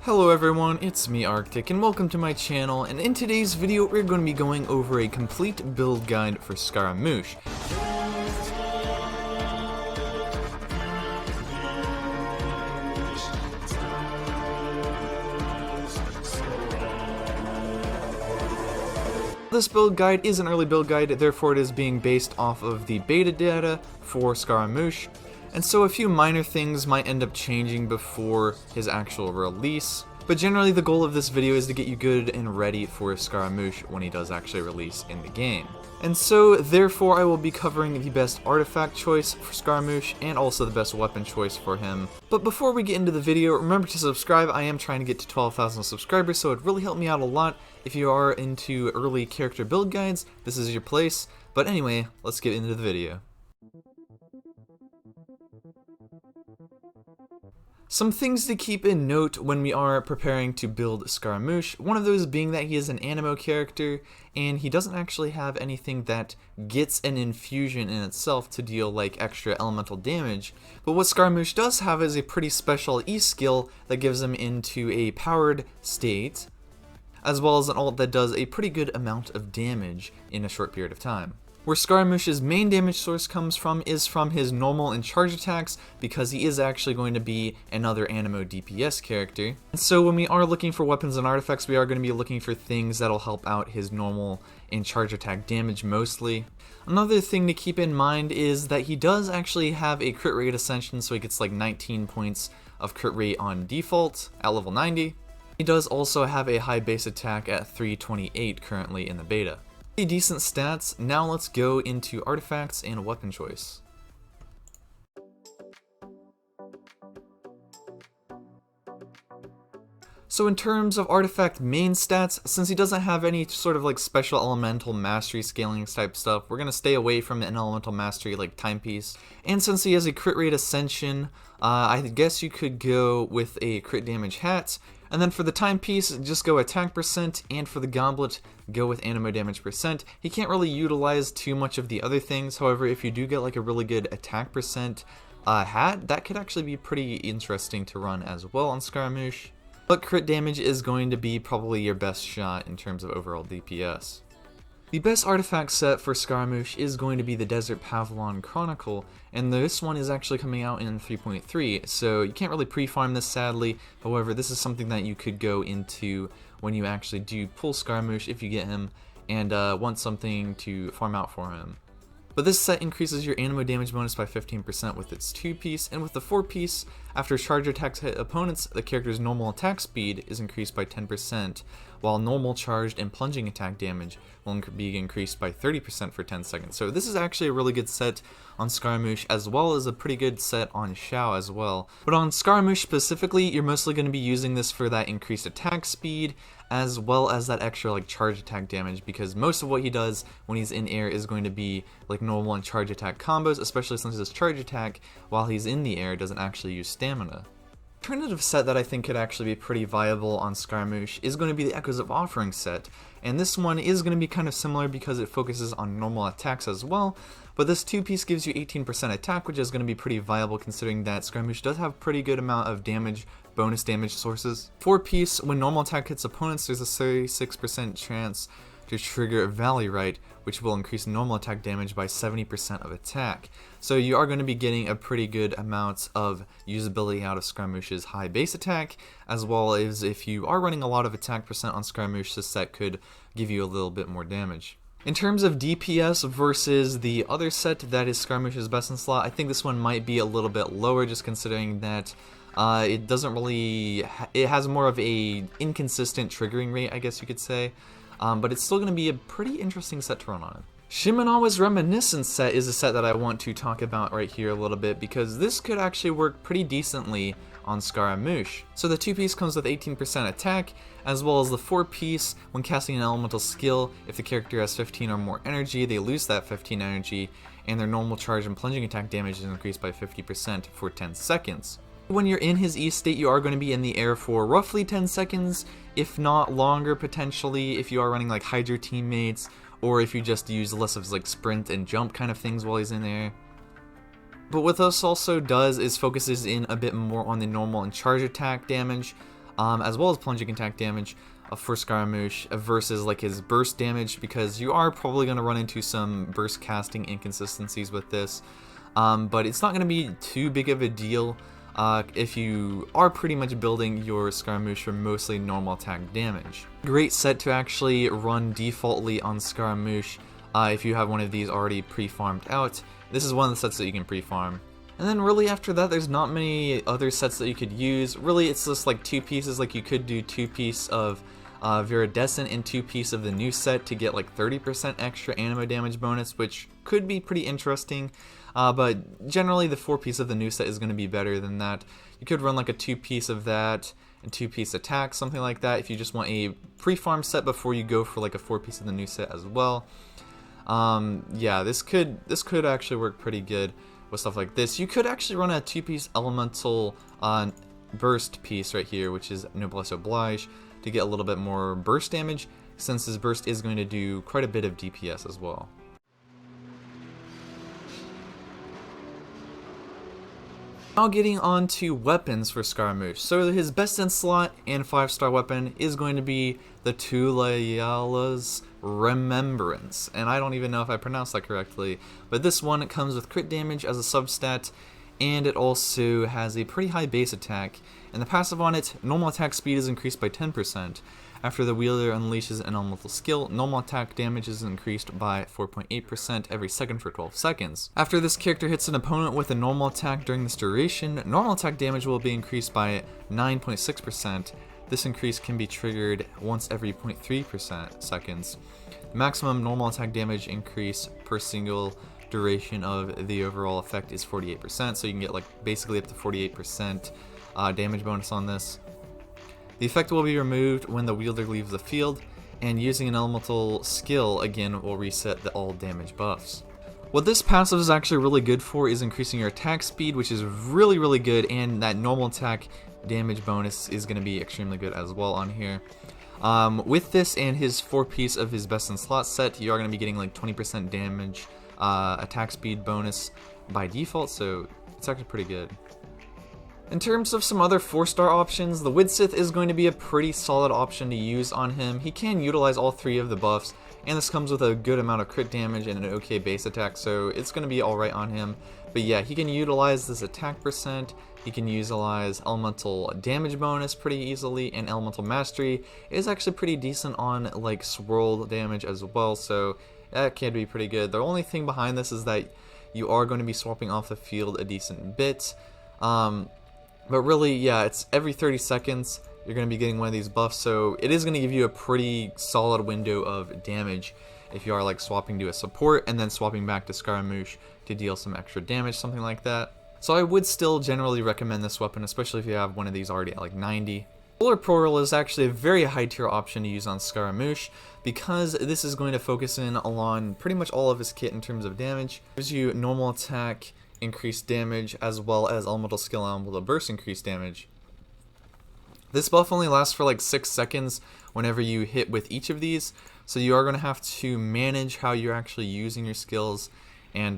Hello everyone, it's me Arctic and welcome to my channel, and in today's video we're going to be going over a complete build guide for Scaramouche. This build guide is an early build guide, therefore it is being based off of the beta data for Scaramouche, and so a few minor things might end up changing before his actual release. But generally the goal of this video is to get you good and ready for Scaramouche when he does actually release in the game. And so therefore I will be covering the best artifact choice for Scaramouche and also the best weapon choice for him. But before we get into the video, remember to subscribe. I am trying to get to 12,000 subscribers, so it'd really help me out a lot. If you are into early character build guides, this is your place. But anyway, let's get into the video. Some things to keep in note when we are preparing to build Scaramouche, one of those being that he is an Anemo character, and he doesn't actually have anything that gets an infusion in itself to deal like extra elemental damage, but what Scaramouche does have is a pretty special E-skill that gives him into a powered state, as well as an ult that does a pretty good amount of damage in a short period of time. Where Scaramouche's main damage source comes from is from his normal and charge attacks, because he is actually going to be another Anemo DPS character. And so when we are looking for weapons and artifacts, we are going to be looking for things that'll help out his normal and charge attack damage mostly. Another thing to keep in mind is that he does actually have a crit rate ascension, so he gets like 19 points of crit rate on default at level 90. He does also have a high base attack at 328 currently in the beta. Decent stats. Now let's go into artifacts and weapon choice. So in terms of artifact main stats, since he doesn't have any sort of like special elemental mastery scaling type stuff, we're going to stay away from an elemental mastery like timepiece. And since he has a crit rate ascension, I guess you could go with a crit damage hat. And then for the timepiece, just go attack percent, and for the goblet, go with Anemo damage percent. He can't really utilize too much of the other things, however, if you do get like a really good attack percent hat, that could actually be pretty interesting to run as well on Scaramouche. But crit damage is going to be probably your best shot in terms of overall DPS. The best artifact set for Scaramouche is going to be the Desert Pavilion Chronicle, and this one is actually coming out in 3.3, so you can't really pre-farm this sadly. However, this is something that you could go into when you actually do pull Scaramouche if you get him and want something to farm out for him. But this set increases your Anemo damage bonus by 15% with its 2-piece, and with the 4-piece, after charge attacks hit opponents, the character's normal attack speed is increased by 10%, while normal charged and plunging attack damage will be increased by 30% for 10 seconds. So this is actually a really good set on Scaramouche, as well as a pretty good set on Xiao as well. But on Scaramouche specifically, you're mostly going to be using this for that increased attack speed, as well as that extra like charge attack damage, because most of what he does when he's in air is going to be like normal and charge attack combos, especially since his charge attack while he's in the air doesn't actually use stamina. Alternative set that I think could actually be pretty viable on Scaramouche is going to be the Echoes of Offering set, and this one is going to be kind of similar because it focuses on normal attacks as well, but this 2-piece gives you 18% attack, which is going to be pretty viable considering that Scaramouche does have pretty good amount of damage, bonus damage sources. 4-piece, when normal attack hits opponents, there's a 36% chance to trigger Valley Right, which will increase normal attack damage by 70% of attack. So you are going to be getting a pretty good amount of usability out of Scaramouche's high base attack, as well as if you are running a lot of attack percent on Scaramouche, this set could give you a little bit more damage. In terms of DPS versus the other set that is Scaramouche's best in slot, I think this one might be a little bit lower, just considering that it doesn't really, it has more of a inconsistent triggering rate, I guess you could say. But it's still going to be a pretty interesting set to run on. Shimenawa's Reminiscence set is a set that I want to talk about right here a little bit, because this could actually work pretty decently on Scaramouche. So the 2-piece comes with 18% attack, as well as the 4-piece. When casting an elemental skill, if the character has 15 or more energy, they lose that 15 energy, and their normal charge and plunging attack damage is increased by 50% for 10 seconds. When you're in his E state, you are going to be in the air for roughly 10 seconds, if not longer potentially, if you are running like Hydra teammates, or if you just use less of like sprint and jump kind of things while he's in there. But what this also does is focuses in a bit more on the normal and charge attack damage, as well as plunging attack damage for Scaramouche versus like his burst damage, because you are probably going to run into some burst casting inconsistencies with this, but it's not going to be too big of a deal if you are pretty much building your Scaramouche for mostly normal attack damage. Great set to actually run defaultly on Scaramouche if you have one of these already pre-farmed out. This is one of the sets that you can pre-farm. And then really after that, there's not many other sets that you could use. Really, it's just like 2 pieces. Like you could do 2 piece of Viridescent and 2 piece of the new set to get like 30% extra Anemo damage bonus, which could be pretty interesting. But generally the 4 piece of the new set is going to be better than that. You could run like a 2 piece of that and 2 piece attack, something like that, if you just want a pre-farm set before you go for like a 4 piece of the new set as well. Yeah, this could actually work pretty good with stuff like this. You could actually run a 2 piece elemental burst piece right here, which is Noblesse Oblige, to get a little bit more burst damage, since this burst is going to do quite a bit of DPS as well. Now getting on to weapons for Scaramouche. So his best in slot and 5-star weapon is going to be the Tulayala's Remembrance. And I don't even know if I pronounced that correctly, but this one comes with crit damage as a substat, and it also has a pretty high base attack. And the passive on it, normal attack speed is increased by 10%. After the wielder unleashes an elemental skill, normal attack damage is increased by 4.8% every second for 12 seconds. After this character hits an opponent with a normal attack during this duration, normal attack damage will be increased by 9.6%. This increase can be triggered once every 0.3 seconds. The maximum normal attack damage increase per single duration of the overall effect is 48%, so you can get like basically up to 48% damage bonus on this. The effect will be removed when the wielder leaves the field, and using an elemental skill again will reset the all damage buffs. What this passive is actually really good for is increasing your attack speed, which is really good, and that normal attack damage bonus is going to be extremely good as well on here. With this and his 4 piece of his best in slot set, you are going to be getting like 20% damage attack speed bonus by default, so it's actually pretty good. In terms of some other 4-star options, the Widsith is going to be a pretty solid option to use on him. He can utilize all 3 of the buffs, and this comes with a good amount of crit damage and an okay base attack, so it's going to be alright on him. But yeah, he can utilize this attack percent, he can utilize elemental damage bonus pretty easily, and elemental mastery is actually pretty decent on like swirl damage as well, so that can be pretty good. The only thing behind this is that you are going to be swapping off the field a decent bit. But really, yeah, it's every 30 seconds you're going to be getting one of these buffs, so it is going to give you a pretty solid window of damage if you are like swapping to a support and then swapping back to Scaramouche to deal some extra damage, something like that. So I would still generally recommend this weapon, especially if you have one of these already at like 90. Solar Portal is actually a very high tier option to use on Scaramouche, because this is going to focus in on pretty much all of his kit in terms of damage. It gives you normal attack, increased damage, as well as elemental skill and elemental burst increased damage. This buff only lasts for like 6 seconds whenever you hit with each of these, so you are going to have to manage how you're actually using your skills and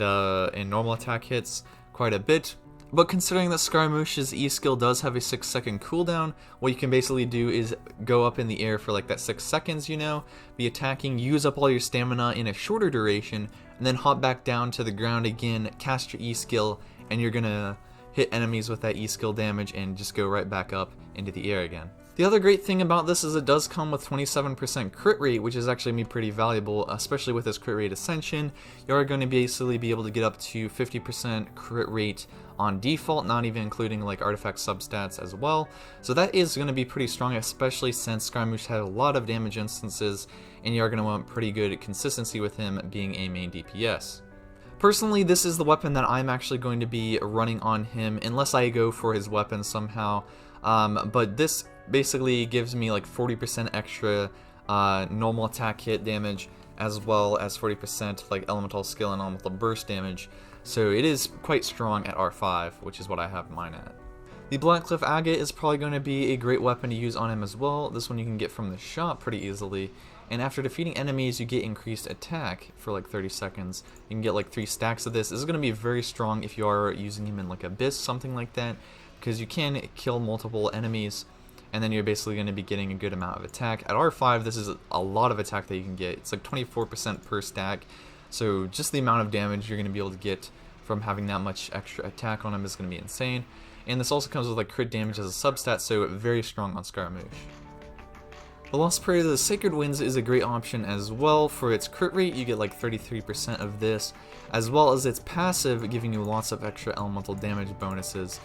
normal attack hits quite a bit. But considering that Scaramouche's E skill does have a 6-second cooldown, what you can basically do is go up in the air for like that 6 seconds, you know, be attacking, use up all your stamina in a shorter duration, and then hop back down to the ground again, cast your E skill, and you're gonna hit enemies with that E skill damage and just go right back up into the air again. The other great thing about this is it does come with 27% crit rate, which is actually going to be pretty valuable, especially with this crit rate ascension. You are going to basically be able to get up to 50% crit rate on default, not even including like artifact substats as well. So that is going to be pretty strong, especially since Scaramouche had a lot of damage instances, and you are going to want pretty good consistency with him being a main DPS. Personally, this is the weapon that I'm actually going to be running on him, unless I go for his weapon somehow. But this basically gives me like 40% extra normal attack hit damage, as well as 40% like elemental skill and elemental burst damage. So it is quite strong at R5, which is what I have mine at. The Blackcliff Agate is probably going to be a great weapon to use on him as well. This one you can get from the shop pretty easily. And after defeating enemies, you get increased attack for like 30 seconds. You can get like 3 stacks of this. This is going to be very strong if you are using him in like Abyss, something like that, because you can kill multiple enemies and then you're basically going to be getting a good amount of attack. At R5, this is a lot of attack that you can get. It's like 24% per stack, so just the amount of damage you're going to be able to get from having that much extra attack on him is going to be insane. And this also comes with like crit damage as a substat, so very strong on Scaramouche. The Lost Prey of the Sacred Winds is a great option as well. For its crit rate, you get like 33% of this, as well as its passive, giving you lots of extra elemental damage bonuses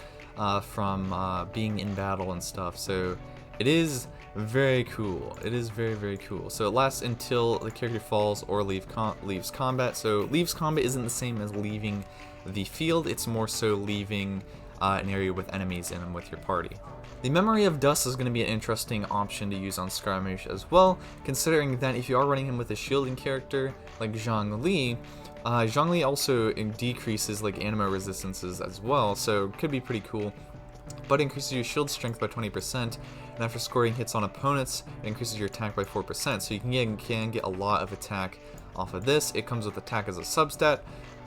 from being in battle and stuff. So it is very cool. It is very, very cool. So it lasts until the character falls or leaves combat. So leaves combat isn't the same as leaving the field, it's more so leaving an area with enemies in them with your party. The Memory of Dust is going to be an interesting option to use on Scaramouche as well, considering that if you are running him with a shielding character like Zhongli, Zhongli also decreases like Anemo resistances as well, so could be pretty cool. But increases your shield strength by 20%, and after scoring hits on opponents, it increases your attack by 4%, so you can get a lot of attack off of this. It comes with attack as a substat.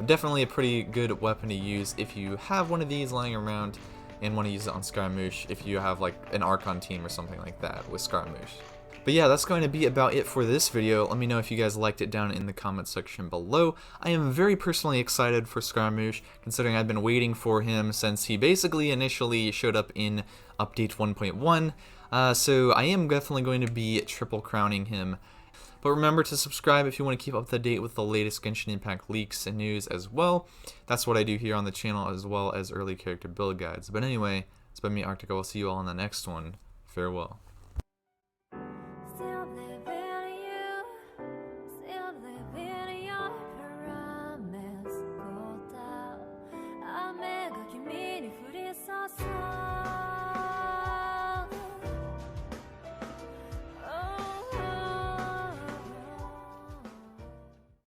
Definitely a pretty good weapon to use if you have one of these lying around and want to use it on Scaramouche if you have like an Archon team or something like that with Scaramouche. But yeah, that's going to be about it for this video. Let me know if you guys liked it down in the comment section below. I am very personally excited for Scaramouche, considering I've been waiting for him since he basically initially showed up in update 1.1. So I am definitely going to be triple crowning him. But remember to subscribe if you want to keep up to date with the latest Genshin Impact leaks and news as well. That's what I do here on the channel, as well as early character build guides. But anyway, it's been me, Arctic. I'll see you all in the next one. Farewell.